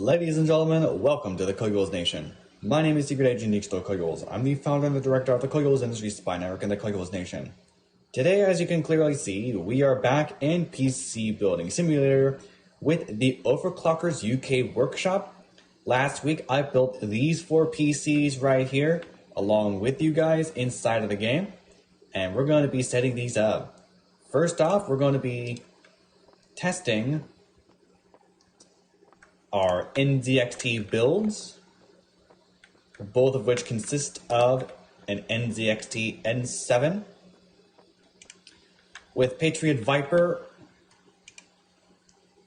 Ladies and gentlemen, welcome to the CoculesNation. My name is Secret Agent Nichito Cocules. I'm the founder and the director of the Cocules Industry Spy Network and the CoculesNation. Today, as you can clearly see, we are back in PC Building Simulator with the Overclockers UK workshop. Last week, I built these 4 PCs right here, along with you guys inside of the game, and we're going to be setting these up. First off, we're going to be testing our NZXT builds, both of which consist of an NZXT N7 with Patriot Viper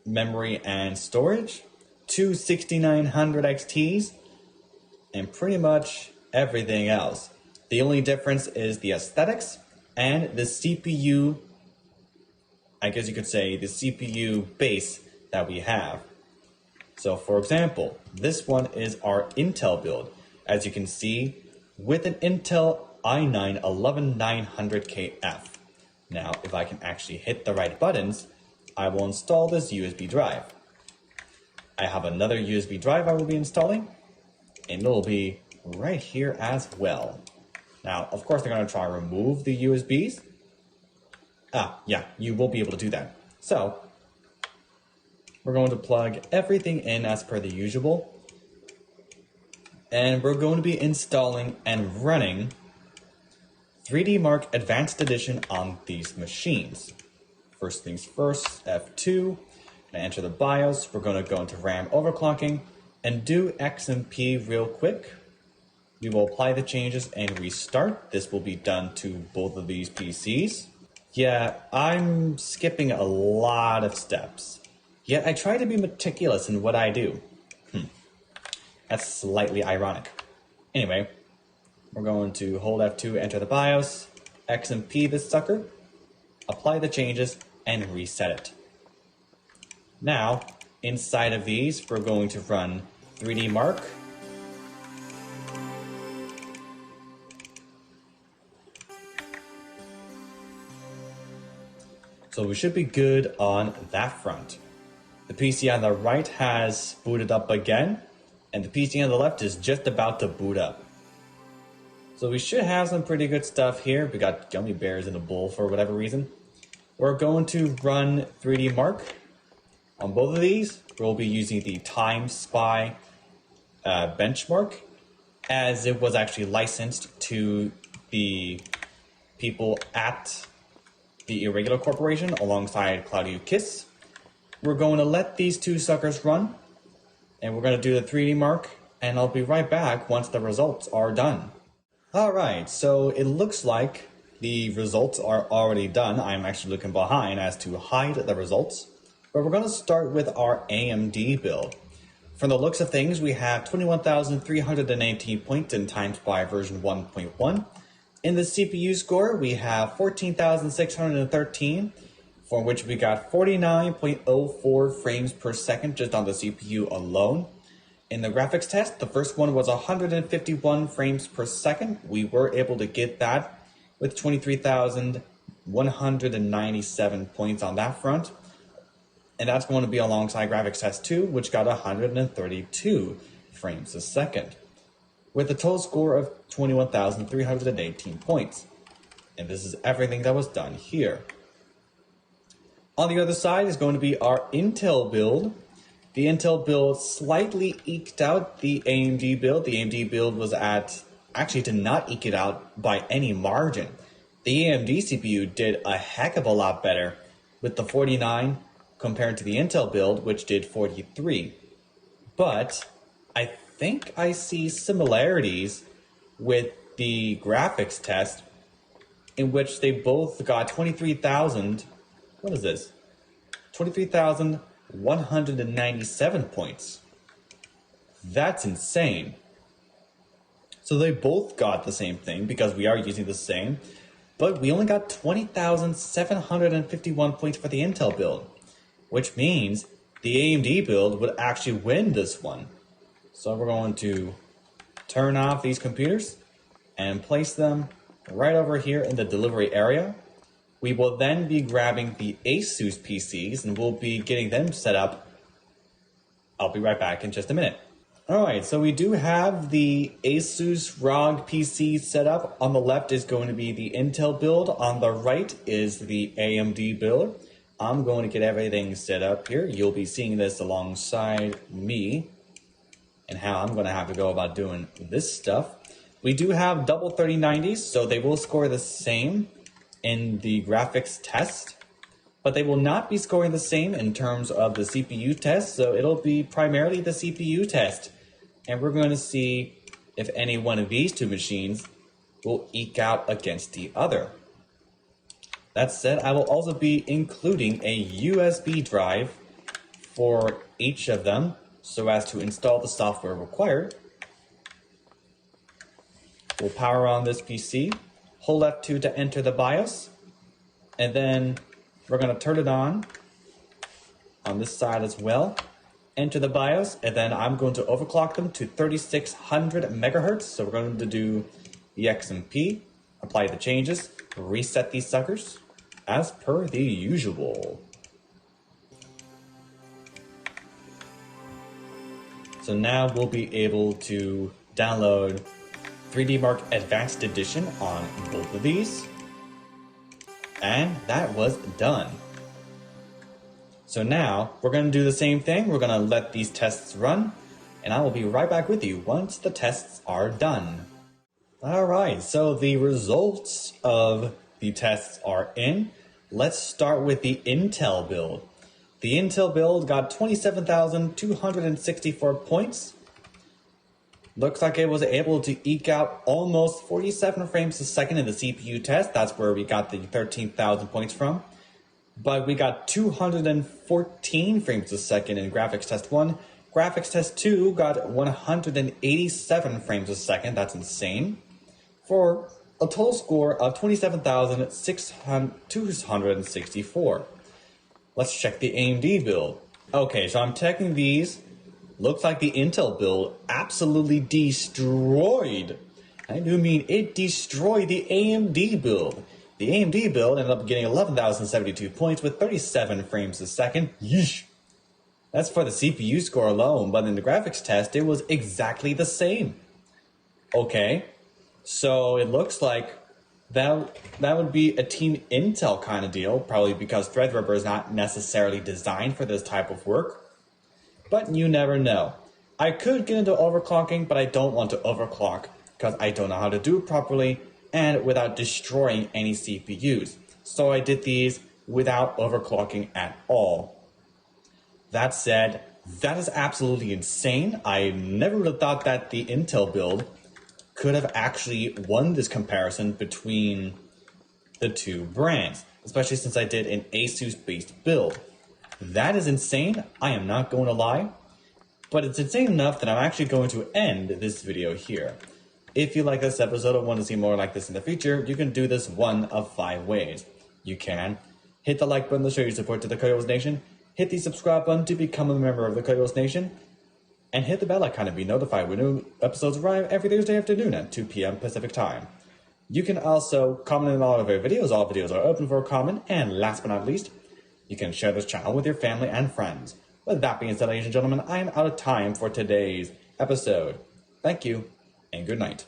memory and storage, 2 6900 XTs, and pretty much everything else. The only difference is the aesthetics and the CPU, I guess you could say the CPU base that we have. So for example, this one is our Intel build, as you can see, with an Intel i9 11900KF. Now, if I can actually hit the right buttons, I will install this USB drive. I have another USB drive I will be installing, and it will be right here as well. Now, of course, they're going to try to remove the USBs. Yeah, you will be able to do that. So, we're going to plug everything in as per the usual. And we're going to be installing and running 3D Mark Advanced Edition on these machines. First things first, F2, and enter the BIOS. We're going to go into RAM overclocking and do XMP real quick. We will apply the changes and restart. This will be done to both of these PCs. Yeah, I'm skipping a lot of steps. Yet I try to be meticulous in what I do. That's slightly ironic. Anyway, we're going to hold F2, enter the BIOS, XMP this sucker, apply the changes, and reset it. Now, inside of these, we're going to run 3D Mark. So we should be good on that front. The PC on the right has booted up again, and the PC on the left is just about to boot up. So we should have some pretty good stuff here. We got gummy bears in a bowl for whatever reason. We're going to run 3D Mark. On both of these, we'll be using the Time Spy benchmark, as it was actually licensed to the people at the Irregular Corporation alongside Claudio Kiss. We're going to let these 2 suckers run, and we're going to do the 3D Mark, and I'll be right back once the results are done. Alright, so it looks like the results are already done. I'm actually looking behind as to hide the results, but we're going to start with our AMD build. From the looks of things, we have 21,318 points in Time Spy version 1.1. In the CPU score, we have 14,613, for which we got 49.04 frames per second just on the CPU alone. In the graphics test, the first one was 151 frames per second. We were able to get that with 23,197 points on that front. And that's going to be alongside graphics test 2, which got 132 frames a second, with a total score of 21,318 points. And this is everything that was done here. On the other side is going to be our Intel build. The Intel build slightly eked out the AMD build. The AMD build was actually did not eke it out by any margin. The AMD CPU did a heck of a lot better with the 49 compared to the Intel build, which did 43. But I think I see similarities with the graphics test, in which they both got 23,000. What is this? 23,197 points. That's insane. So they both got the same thing because we are using the same, but we only got 20,751 points for the Intel build, which means the AMD build would actually win this one. So we're going to turn off these computers and place them right over here in the delivery area. We will then be grabbing the Asus PCs and we'll be getting them set up I'll be right back in just a minute. Alright, so we do have the Asus ROG PC set up. On the left is going to be the Intel build. On the right is the AMD build. I'm going to get everything set up here. You'll be seeing this alongside me and how I'm going to have to go about doing this stuff. We do have double 3090s, so they will score the same in the graphics test, but they will not be scoring the same in terms of the CPU test, so it'll be primarily the CPU test. And we're going to see if any one of these two machines will eke out against the other. That said, I will also be including a USB drive for each of them so as to install the software required. We'll power on this PC, hold F2 to enter the BIOS, and then we're going to turn it on this side as well. Enter the BIOS, and then I'm going to overclock them to 3600 megahertz. So we're going to do the XMP, apply the changes, reset these suckers as per the usual. So now we'll be able to download 3D Mark Advanced Edition on both of these. And that was done. So now we're going to do the same thing. We're going to let these tests run, and I will be right back with you once the tests are done. Alright, so the results of the tests are in. Let's start with the Intel build. The Intel build got 27,264 points. Looks like it was able to eke out almost 47 frames a second in the CPU test. That's where we got the 13,000 points from. But we got 214 frames a second in graphics test 1. Graphics test 2 got 187 frames a second. That's insane. For a total score of 27,264. Let's check the AMD build. Okay, so I'm checking these. Looks like the Intel build absolutely destroyed. I do mean it destroyed the AMD build. The AMD build ended up getting 11,072 points with 37 frames a second. Yeesh. That's for the CPU score alone, but in the graphics test, it was exactly the same. Okay, so it looks like that would be a Team Intel kind of deal, probably because Threadripper is not necessarily designed for this type of work. But you never know. I could get into overclocking, but I don't want to overclock because I don't know how to do it properly and without destroying any CPUs. So I did these without overclocking at all. That said, that is absolutely insane. I never would have thought that the Intel build could have actually won this comparison between the two brands, especially since I did an Asus-based build. That is insane, I am not going to lie, but it's insane enough that I'm actually going to end this video here. If you like this episode or want to see more like this in the future, you can do this one of 5 ways. You can hit the like button to show your support to the CoculesNation, hit the subscribe button to become a member of the CoculesNation, and hit the bell icon to be notified when new episodes arrive every Thursday afternoon at 2 p.m. Pacific Time. You can also comment on all of our videos. All videos are open for comment, and last but not least, you can share this channel with your family and friends. With that being said, ladies and gentlemen, I am out of time for today's episode. Thank you, and good night.